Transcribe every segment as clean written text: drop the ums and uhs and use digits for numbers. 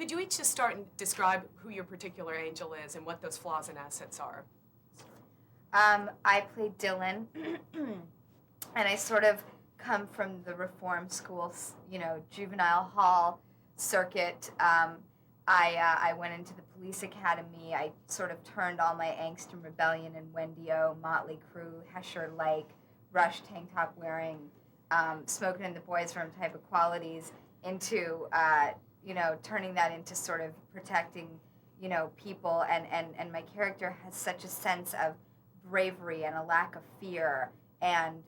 Could you each just start and describe who your particular angel is and what those flaws and assets are? I played Dylan, and I sort of come from the reform schools, juvenile hall circuit. I went into the police academy. I sort of turned all my angst and rebellion and Wendy-O, Motley Crue, Hesher Lake, Rush tank top wearing, smoking in the boys' room type of qualities into, turning that into sort of protecting, people. And my character has such a sense of bravery and a lack of fear, and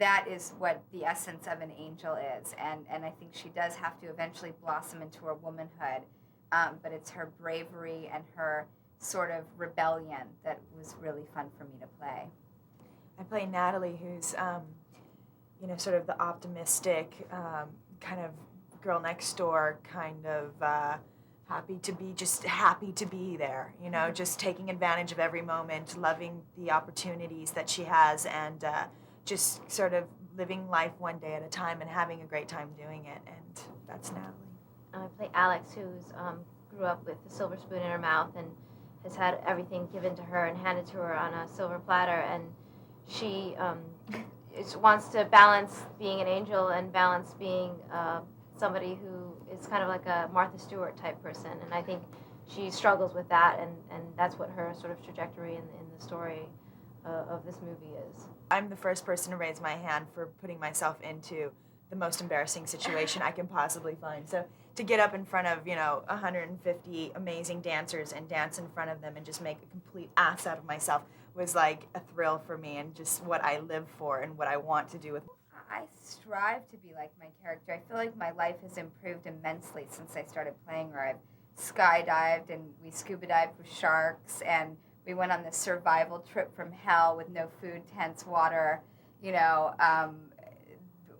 that is what the essence of an angel is, and I think she does have to eventually blossom into her womanhood, but it's her bravery and her sort of rebellion that was really fun for me to play. I play Natalie, who's sort of the optimistic kind of girl next door, kind of happy to be there, just taking advantage of every moment, loving the opportunities that she has, and just sort of living life one day at a time and having a great time doing it, and that's Natalie. I play Alex, who's grew up with a silver spoon in her mouth and has had everything given to her and handed to her on a silver platter, and she wants to balance being an angel and balance being somebody who is kind of like a Martha Stewart type person, and I think she struggles with that, and that's what her sort of trajectory in the story of this movie is. I'm the first person to raise my hand for putting myself into the most embarrassing situation I can possibly find. So to get up in front of, 150 amazing dancers and dance in front of them and just make a complete ass out of myself was like a thrill for me, and just what I live for and what I want to do with. I strive to be like my character. I feel like my life has improved immensely since I started playing her. I've skydived, and we scuba dived with sharks, and we went on this survival trip from hell with no food, tents, water,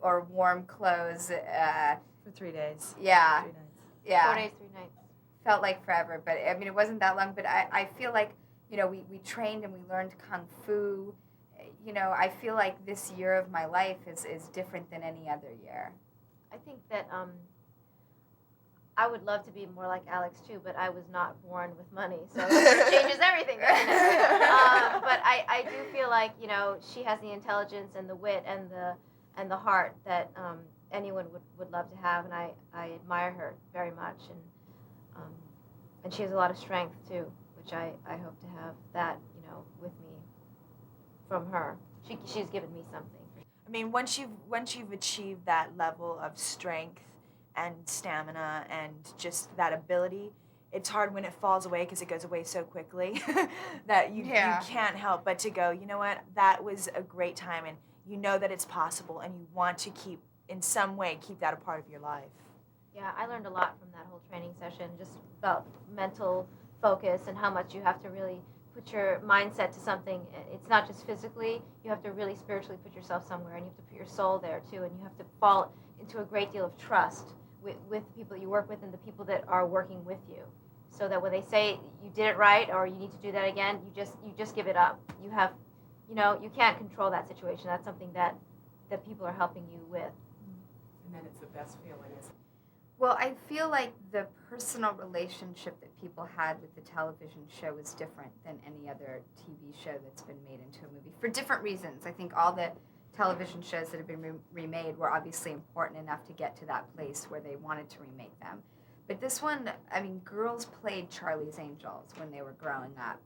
or warm clothes. For 3 days. Yeah. 3 nights. Yeah. 4 days, 3 nights. Felt like forever, but I mean, it wasn't that long, but I feel like, we trained and we learned Kung Fu. I feel like this year of my life is different than any other year. I think that I would love to be more like Alex too, but I was not born with money, so it changes everything, doesn't it? But I do feel like she has the intelligence and the wit and the heart that anyone would love to have, and I admire her very much, and she has a lot of strength too, which I hope to have that with me from her. She's given me something. I mean, once you've achieved that level of strength and stamina and just that ability, it's hard when it falls away because it goes away so quickly that you can't help but to go, you know what, that was a great time, and you know that it's possible, and you want to keep that a part of your life. Yeah, I learned a lot from that whole training session, just about mental focus and how much you have to really put your mindset to something. It's not just physically, you have to really spiritually put yourself somewhere, and you have to put your soul there too, and you have to fall into a great deal of trust with the people that you work with and the people that are working with you, so that when they say you did it right or you need to do that again, you just give it up. You have, you can't control that situation. That's something that people are helping you with. And then it's the best feeling, isn't it? Well, I feel like the personal relationship that people had with the television show is different than any other TV show that's been made into a movie for different reasons. I think all the television shows that have been remade were obviously important enough to get to that place where they wanted to remake them. But this one, I mean, girls played Charlie's Angels when they were growing up.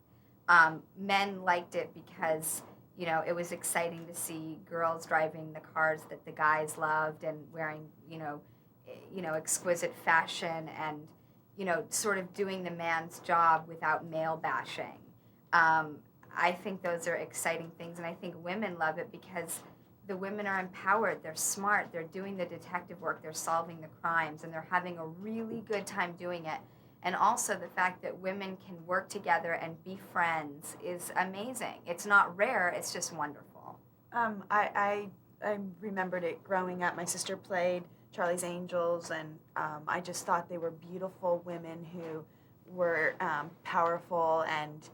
Men liked it because, it was exciting to see girls driving the cars that the guys loved and wearing, exquisite fashion and, sort of doing the man's job without male bashing. I think those are exciting things, and I think women love it because the women are empowered, they're smart, they're doing the detective work, they're solving the crimes, and they're having a really good time doing it. And also the fact that women can work together and be friends is amazing. It's not rare, it's just wonderful. I remembered it growing up. My sister played Charlie's Angels, and I just thought they were beautiful women who were powerful, and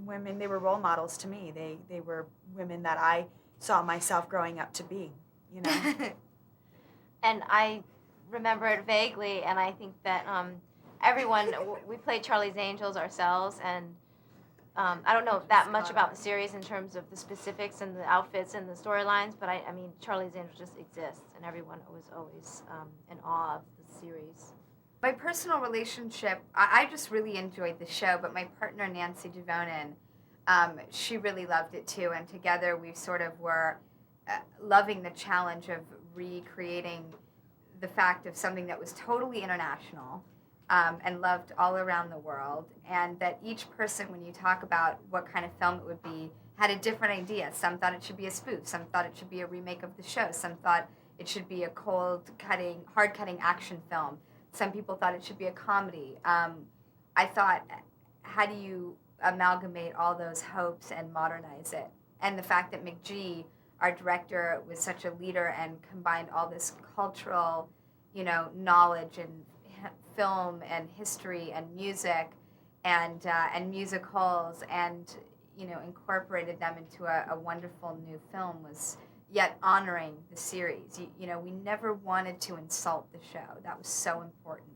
women. They were role models to me. They were women that I saw myself growing up to be. And I remember it vaguely, and I think that we played Charlie's Angels ourselves, and I don't know that much about the series in terms of the specifics and the outfits and the storylines, but I mean, Charlie's Angels just exists, and everyone was always in awe of the series. My personal relationship, I just really enjoyed the show, but my partner, Nancy Devonin, she really loved it too, and together we sort of were loving the challenge of recreating the fact of something that was totally international, and loved all around the world, and that each person, when you talk about what kind of film it would be, had a different idea. Some thought it should be a spoof, some thought it should be a remake of the show, some thought it should be a hard-cutting action film, some people thought it should be a comedy. I thought, how do you amalgamate all those hopes and modernize it? And the fact that McG, our director, was such a leader and combined all this cultural, knowledge and film and history and music and musicals and incorporated them into a wonderful new film, was yet honoring the series. We never wanted to insult the show. That was so important.